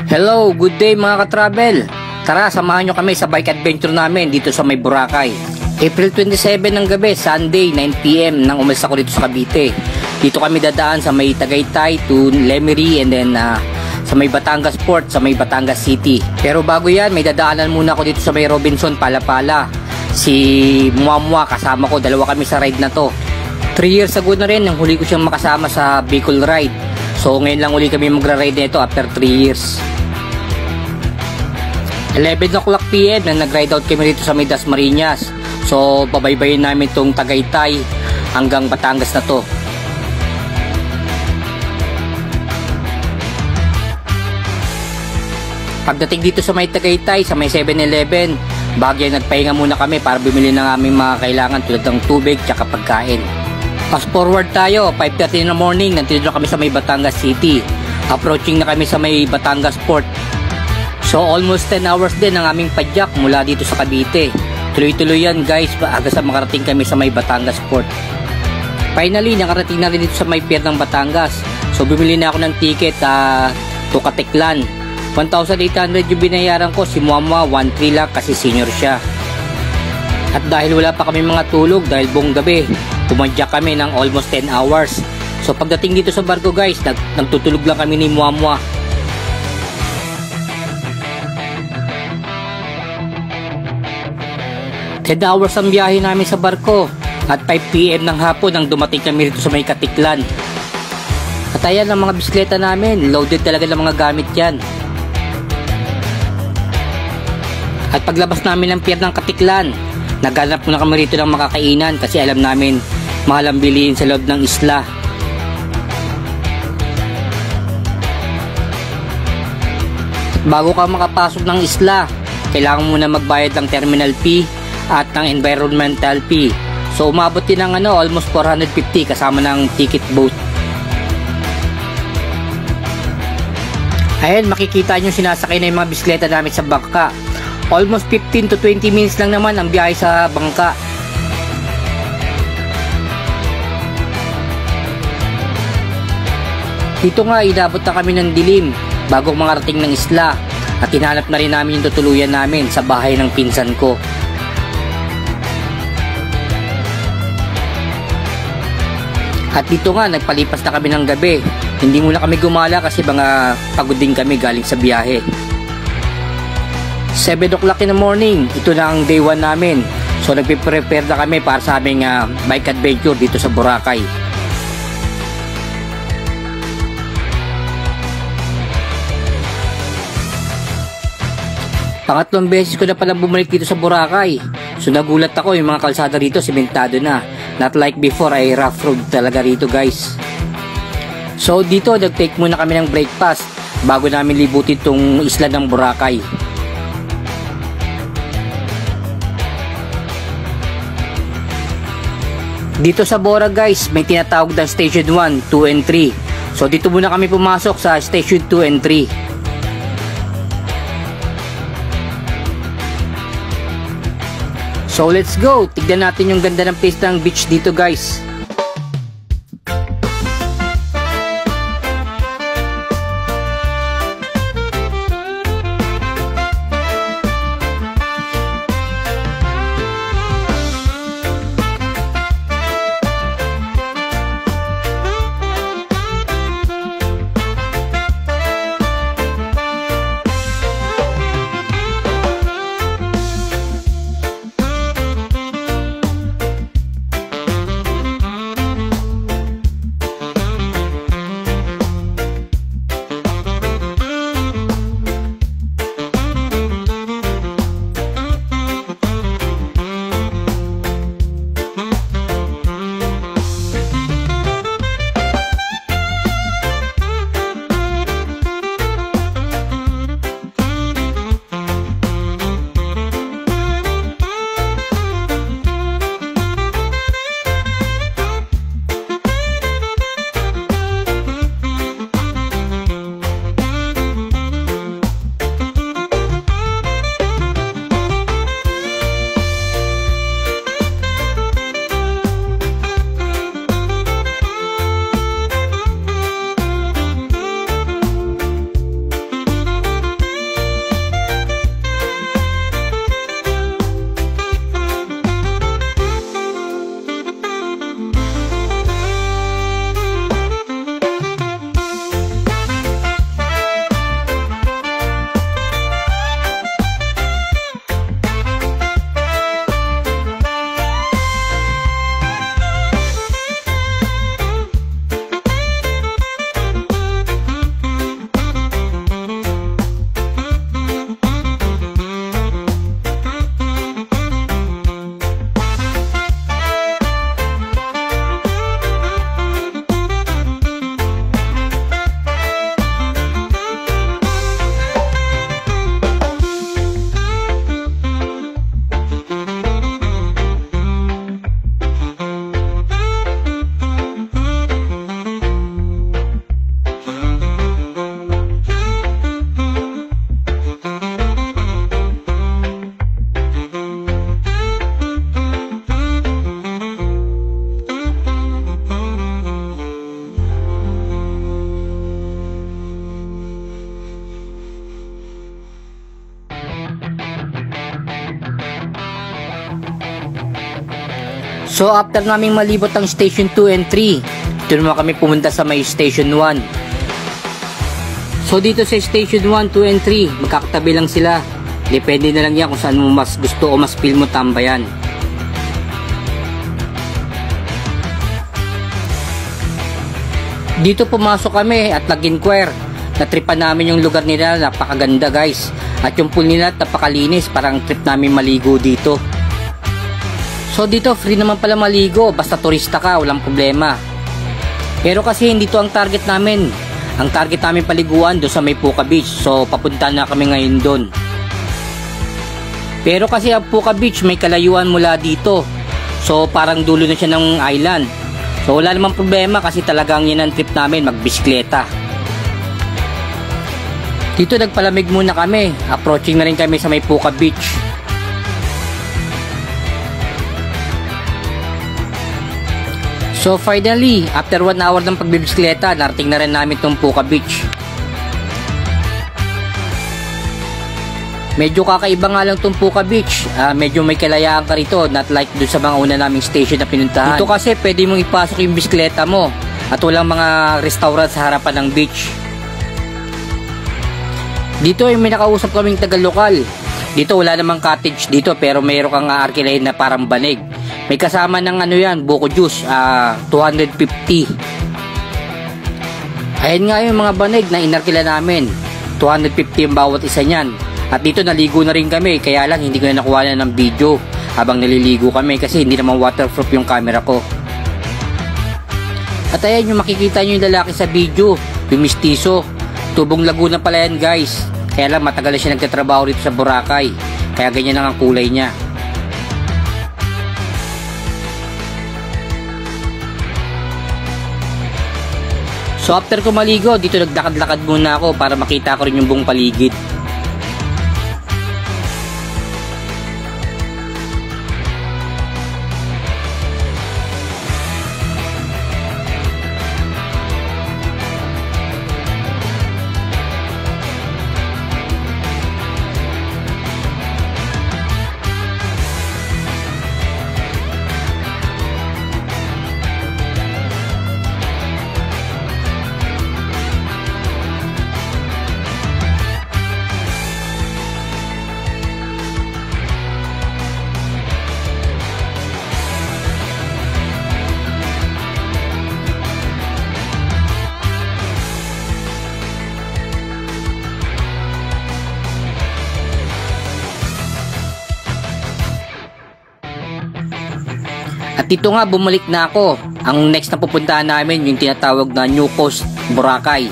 Hello, good day mga ka-travel. Tara, samahan nyo kami sa bike adventure namin dito sa may Boracay. April 27 ng gabi, Sunday, 9 PM nang umalis ako dito sa Cavite. Dito kami dadaan sa may Tagaytay to Lemery and then sa may Batangas Port, sa may Batangas City. Pero bago yan, may dadaanan muna ako dito sa may Robinson, Palapala. Si Muamua, kasama ko, dalawa kami sa ride na to. 3 years ago na rin, nang huli ko siyang makasama sa Bicol Ride. So ngayon lang uli kami magra-ride nito after 3 years. 11 o'clock PM na nag-ride out kami dito sa may Dasmariñas. So babaybayin namin tong Tagaytay hanggang Batangas na to. Pagdating dito sa may Tagaytay, sa may 7-Eleven, bagay nagpahinga muna kami para bumili ng aming mga kailangan tulad ng tubig tsaka pagkain. Fast forward tayo, 5:30 in the morning, nandito na kami sa may Batangas City. Approaching na kami sa may Batangas Port. So almost 10 hours din ang aming padyak mula dito sa Cavite. Tuloy-tuloy yan guys, hanggang sa makarating kami sa may Batangas Port. Finally, nakarating na rin dito sa may pier ng Batangas. So bumili na ako ng ticket to Caticlan. 1,800 yung binayaran ko, si Muamua 1,300 lang kasi senior siya. At dahil wala pa kami mga tulog dahil buong gabi, pumadyak kami ng almost 10 hours. So pagdating dito sa barko guys, nagtutulog lang kami ni Muamua. Ten hours ang biyahe namin sa barko at 5 PM ng hapon nang dumating kami rito sa may Caticlan. At ayan ang mga bisikleta namin, loaded talaga ng mga gamit yan. At paglabas namin ng pier ng Caticlan, naghanap muna kami rito ng makakainan kasi alam namin mahal ang bilihin sa loob ng isla. At bago ka makapasok ng isla, kailangan muna magbayad ng terminal fee at ng environmental fee. So umabot din ng almost 450 kasama ng ticket boat. Ayan, makikita nyo sinasakay na yung mga bisikleta namin sa bangka. Almost 15 to 20 minutes lang naman ang biyahe sa bangka. Dito nga, inabot na kami ng dilim bago makarating ng isla. At hinanap na rin namin yung tutuluyan namin sa bahay ng pinsan ko. At dito nga, nagpalipas na kami ng gabi. Hindi muna kami gumala kasi mga pagod din kami galing sa biyahe. 7 o'clock in the morning, ito na ang day 1 namin. So nagpiprepare na kami para sa aming bike adventure dito sa Boracay. Pangatlong beses ko na pala bumalik dito sa Boracay. So nagulat ako, yung mga kalsada rito sementado na. Not like before, ay rough road talaga rito guys. So dito nag-take muna kami ng breakfast bago namin libutin tong isla ng Boracay. Dito sa Bora guys, may tinatawag na Station 1, 2 and 3. So dito muna kami pumasok sa Station 2 and 3. So let's go, tignan natin yung ganda ng place ng beach dito guys. So after naming malibot ang Station 2 and 3, dito naman kami pumunta sa may Station 1. So dito sa Station 1, 2 and 3, magkakatabi lang sila. Depende na lang yan kung saan mo mas gusto o mas feel mo tambayan. Dito pumasok kami at nag-inquire. Natripan namin yung lugar nila, napakaganda guys. At yung pool nila napakalinis, parang trip namin maligo dito. So dito free naman pala maligo, basta turista ka, walang problema. Pero kasi hindi to ang target namin. Ang target namin paliguan doon sa may Puka Beach, so papunta na kami ngayon doon. Pero kasi ang Puka Beach may kalayuan mula dito, so parang dulo na siya ng island. So wala namang problema kasi talagang yan ang trip namin, magbisikleta. Dito nagpalamig muna kami, approaching na rin kami sa may Puka Beach. So finally, after 1 hour ng pagbibisikleta, narating na rin namin itong Puka Beach. Medyo kakaiba nga lang itong Puka Beach. Medyo may kalayaan ka rito, not like doon sa mga una naming station na pinuntahan. Dito kasi pwede mong ipasok yung bisikleta mo at walang mga restaurant sa harapan ng beach. Dito ay may nakausap kaming taga-lokal. Dito wala namang cottage dito, pero mayroon kang arkilay na parang banig. May kasama ng ano yan, buko juice, 250. Ayan nga yung mga banig na inarkila namin. 250 yung bawat isa niyan. At dito naligo na rin kami, kaya lang hindi ko na nakuha na ng video habang naliligo kami kasi hindi naman waterproof yung camera ko. At ayan yung makikita nyo yung lalaki sa video, yung mistiso. Tubong Laguna pala yan guys. Kaya lang matagal na siya nagtatrabaho rito sa Boracay, kaya ganyan lang ang kulay niya. So after ko maligo, dito nagdakad-lakad muna ako para makita ko rin yung buong paligid. At dito nga bumalik na ako. Ang next na pupuntahan namin yung tinatawag na New Coast Boracay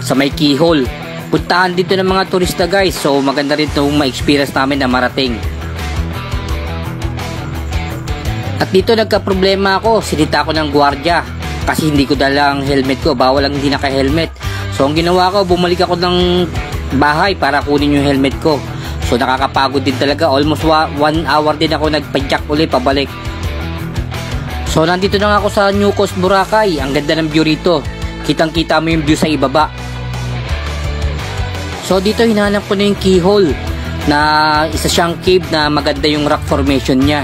sa may Keyhole. Puntahan dito ng mga turista guys, so maganda rin itong ma-experience namin na marating. At dito nagka-problema ako, sinita ko ng gwardiya kasi hindi ko dala ang helmet ko, bawal ang hindi naka-helmet. So ang ginawa ko, bumalik ako ng bahay para kunin yung helmet ko. So nakakapagod din talaga, almost 1 hour din ako nagpadyak ulit pabalik. So nandito na nga ako sa New Coast Boracay. Ang ganda ng view rito. Kitang kita mo yung view sa ibaba. So dito hinahanap ko na yung Keyhole, na isa siyang cave na maganda yung rock formation niya.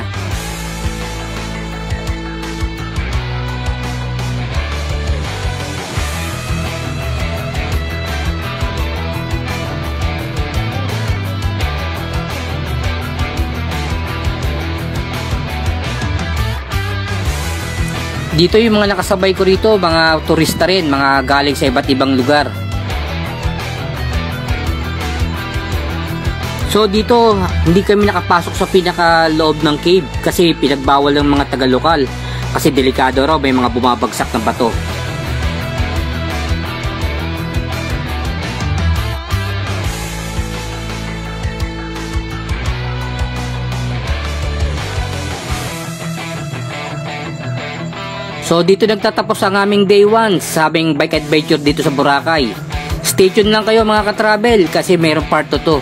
Dito yung mga nakasabay ko rito, mga turista rin, mga galing sa iba't ibang lugar. So dito, hindi kami nakapasok sa pinakaloob ng cave kasi pinagbawal ng mga taga-lokal. Kasi delikado raw, may mga bumabagsak ng bato. So dito nagtatapos ang aming day 1 sa aming bike adventure dito sa Boracay. Stay tuned lang kayo mga ka-travel kasi mayroong part 2 to.